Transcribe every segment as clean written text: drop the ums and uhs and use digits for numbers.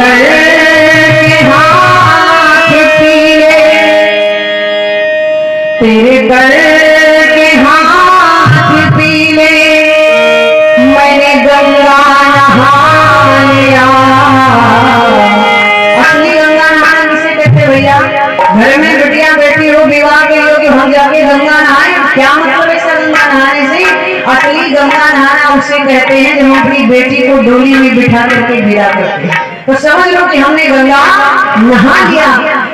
गल के हाथ पीले, तेरे गल के हाथ पीले, मैंने गंगा नहाया। असली गंगा नहाना किसे कहते भैया? घर में बिटिया बैठी हो, विवाह के लोग हम जाके गंगा नहाए, क्या मतलब ऐसा गंगा नहाने से? असली गंगा नहाना उसे कहते हैं जब हम अपनी बेटी को डोली में बिठा करके विदा करते हैं। तो समझ लो कि हमने गंगा नहा लिया।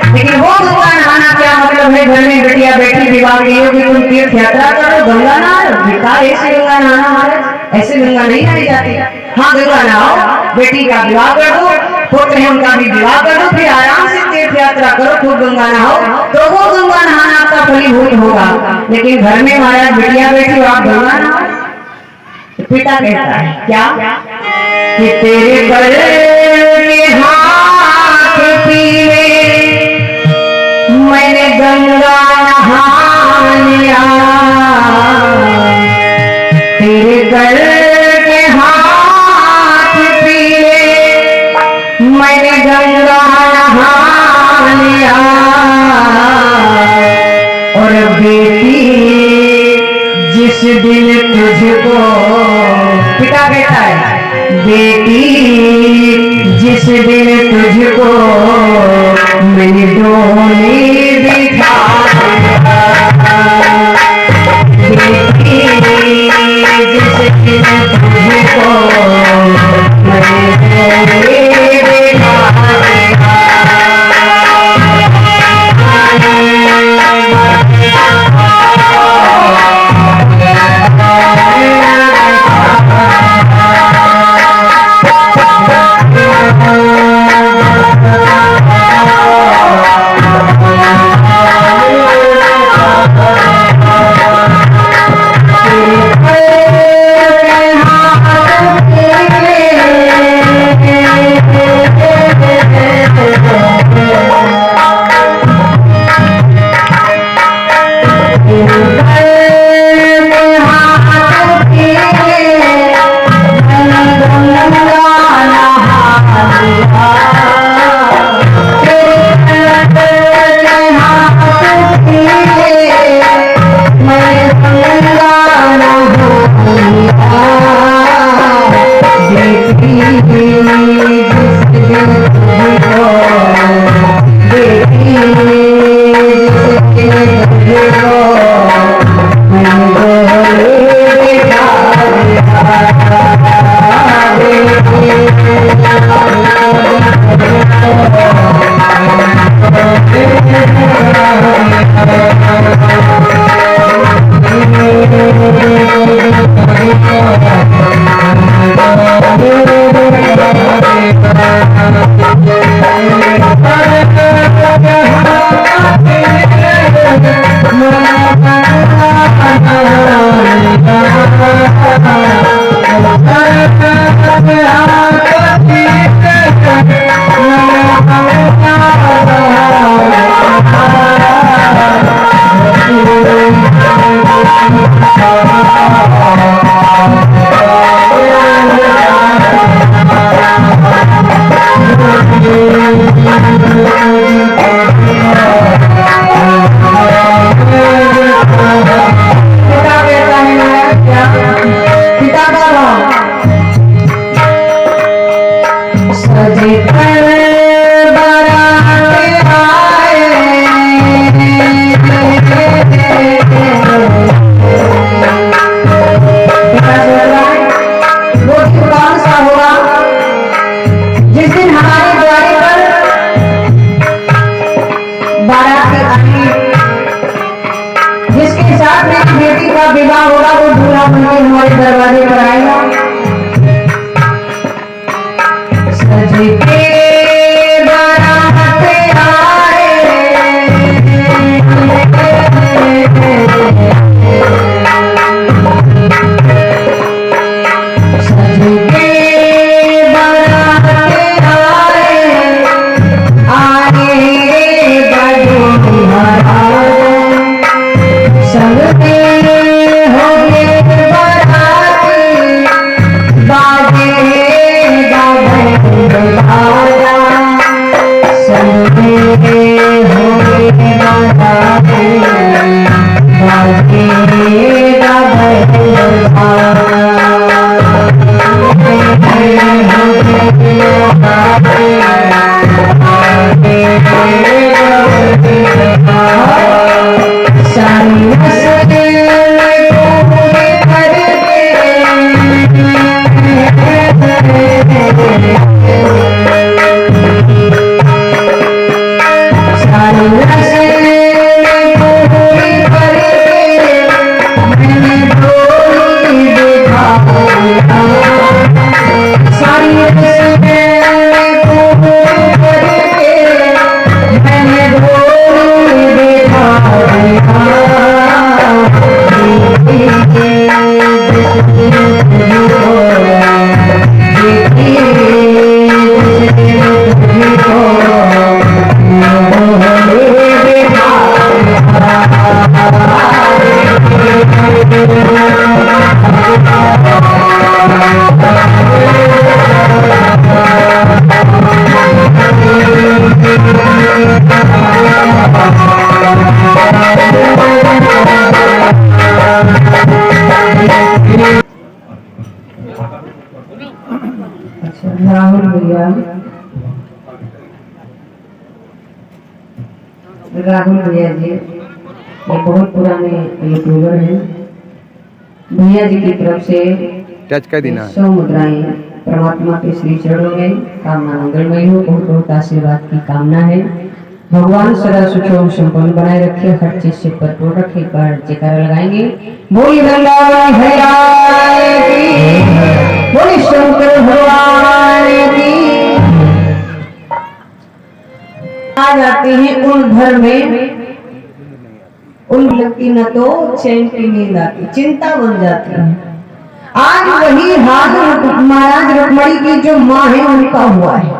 लेकिन वो गंगा नहाना क्या मतलब है? घर में बेटिया बैठी, विवाह के लोग तुम तीर्थ यात्रा करो, गंगा नहा, बेकार ऐसे गंगा नहाना महाराज, ऐसे गंगा नहीं नहाई जाती। हाँ गंगा नहाओ, बेटी का विवाह कर दो, पुत्र है उनका भी विवाह कर दो, फिर आराम से तीर्थ यात्रा करो, खूब गंगा नहाओ, तो वो गंगा नहाना आपका फलीभूत होगा। लेकिन घर में महाराज बिटिया बैठी हो, आप गंगा नहाओ, पिता कहता है क्या कि तेरे गल के हाथ पीले, मैंने गंगा नहा लिया। तेरे गल के हाथ पीले, मैंने गंगा नहा लिया। और बेटी जिस दिन तुझको, पिता कहता है बेटी जिस दिन तुझको मैंने डोली बिठा, बेटी जिस दिन तुझको मैंने डोली बिठा, विवाह होगा वो दूल्हा बनके हमारे दरवाजे पर आएगा। सज के बारात आए, सज के बारात आए, आएगा दूल्हा संग बाजे गावे राहुल भैया, राहुल भैया जी ये बहुत पुराने यूट्यूबर हैं। भैया जी की तरफ से टच कर देना 100 मुद्राएं परमात्मा के श्री चरणों में कामना मंगलमय हो, बहुत बहुत आशीर्वाद की कामना है। भगवान सदा सुखों संपन्न बनाए रखे, हर चीज से भरपूर रखे। एक बार जयकारा लगाएंगे, बोली वृंदावन हरियाणा की, बोली शंकर भगवान की। आ जाते हैं उन घर में उन लगती न तो चैन की नींद आती, चिंता बन जाती है। आज वही हाल महाराज रुक्मणी की जो माँ है उनका हुआ है।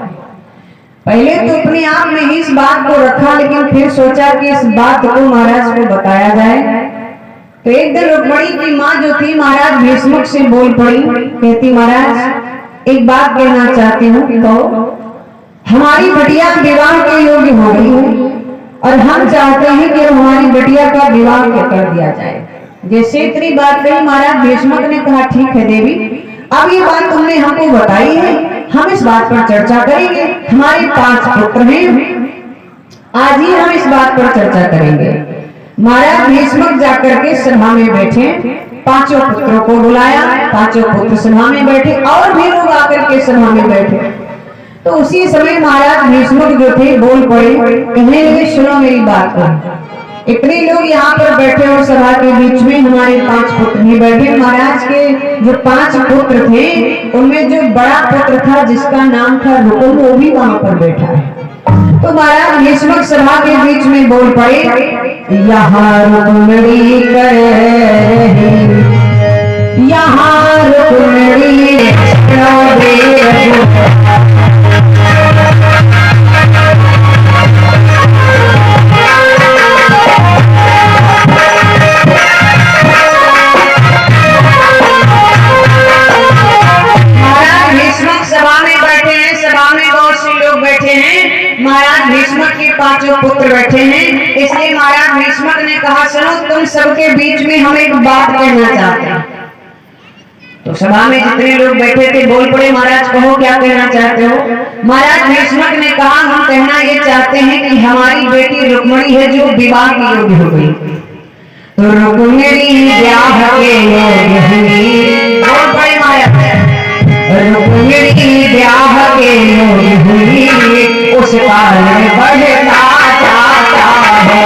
पहले तो अपने आप में ही इस बात को रखा, लेकिन फिर सोचा कि इस बात को महाराज को बताया जाए। तो एक दिन रुक्मणी की माँ जो थी महाराज भीष्म से बोल पड़ी, कहती महाराज एक बात कहना चाहती हूँ, तो हमारी बिटिया विवाह के योग्य हो गई है और हम चाहते हैं कि हमारी बिटिया का विवाह कर दिया जाए। जैसे इतनी बात कही महाराज भीष्म ने कहा ठीक है देवी, अब ये बात तुमने हमको बताई है, हम इस बात पर चर्चा करेंगे। हमारे 5 पुत्र हैं, आज ही हम इस बात पर चर्चा करेंगे। महाराज भीष्म जाकर के सभा में बैठे, 5 पुत्रों को बुलाया, 5 पुत्र सभा में बैठे और भी लोग आकर के सभा में बैठे। तो उसी समय महाराज भीष्म जो थे बोल पड़े, कहने लगे सुनो मेरी बात को। इतने लोग यहाँ पर बैठे और सभा के बीच में हमारे 5 पुत्र भी बैठे। महाराज के जो 5 पुत्र थे उनमें जो बड़ा पुत्र था जिसका नाम था रुकुम, वो भी वहां पर बैठा है। तो महाराज भीष्म सभा के बीच में बोल पड़े, यहाँ रुक्मिणी कर रही, यहाँ रुक्मिणी महाराज भीष्म के 5 पुत्र बैठे हैं। इसलिए महाराज भीष्म ने कहा सुनो तुम सबके बीच में हम एक बात कहना चाहते हैं। तो सभा में जितने लोग बैठे थे बोल पड़े, महाराज कहो क्या कहना चाहते हो। महाराज भीष्म ने कहा हम कहना ये चाहते हैं कि हमारी बेटी रुक्मिणी है जो विवाह की योग्य हो गई, तो रुक्मिणी ब्याह के योग्य हुई। बोल पड़े महाराज रुक्मिणी ब्याह के योग्य हुई, उस काल में बढ़ना चाहता है।